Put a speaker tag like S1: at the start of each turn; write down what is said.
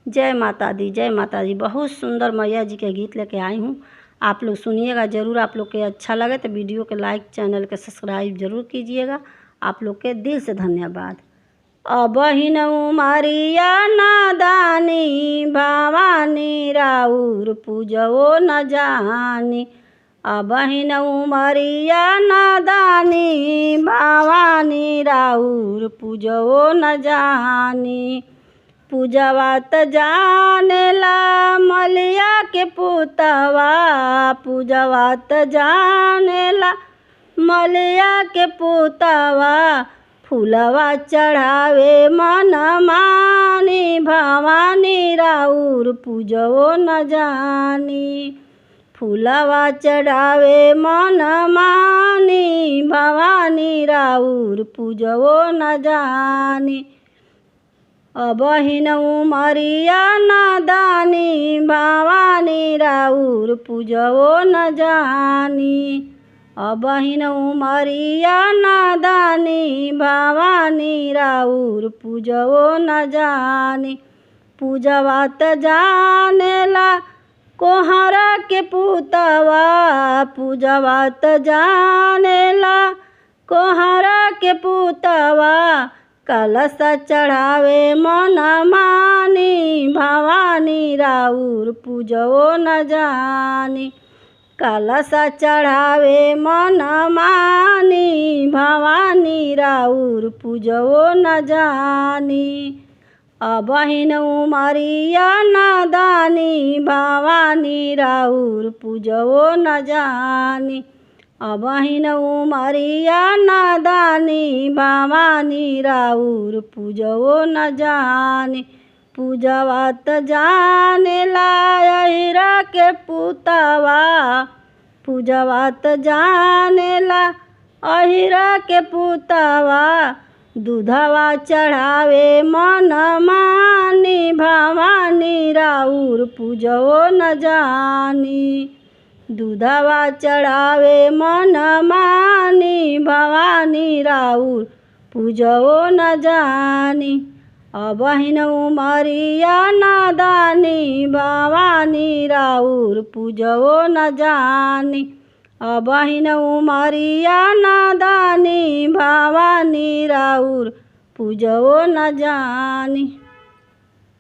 S1: जय माता दी, जय माता दी। बहुत सुंदर मैया जी के गीत लेके आई हूँ, आप लोग सुनिएगा ज़रूर। आप लोग के अच्छा लगे तो वीडियो के लाइक, चैनल के सब्सक्राइब ज़रूर कीजिएगा। आप लोग के दिल से धन्यवाद। अबहिन उमरिया नादानी, भवानी राउर पूजो न जानी। अबहिन उमरिया नादानी, भवानी राउर पूजो न जानी। पूजवात जानेला मलिया के पुतवा, पूजवात जानेला मलिया के पुतवा। फूलवा चढ़ावे मन मानी, भवानी राउर पूजो न जानी। फूलवा चढ़ावे मन मानी, भवानी राउर पूजो न जानी। अबहिन उमरिया नादानी, भवानी राउर पूजो न जानी। अबहिन उमरिया नादानी, भवानी राउर पूजो न जानी। पूजवात जानेला कोहरा के पुतवा, पूजवात जानेला कोहरा के पुतवा। कलश चढ़ावे मन मानी, भवानी राउर पूजो न जानी। कलश चढ़ावे मन मानी, भवानी राउर पूजो न जानी। अबहिन उमरिया नादानी, भवानी राउर पूजो न जानी। अबहिन उमरिया नादानी, भवानी राउर पूजो न जानी। पूजवात जानेला अहिरा के पुतवा, पूजवात जानेला अहिरा के पुतवा। दूधवा चढ़ावे मन मानी, भवानी राउर पूजो न जानी। दूधवा चढ़ावे मन मानी, भवानी राउर पूजो न जानी। अबहिन उमरिया नादानी, भवानी राउर पूजो न जानी। अबहिन उमरिया नादानी, भवानी राउर पूजो न जानी।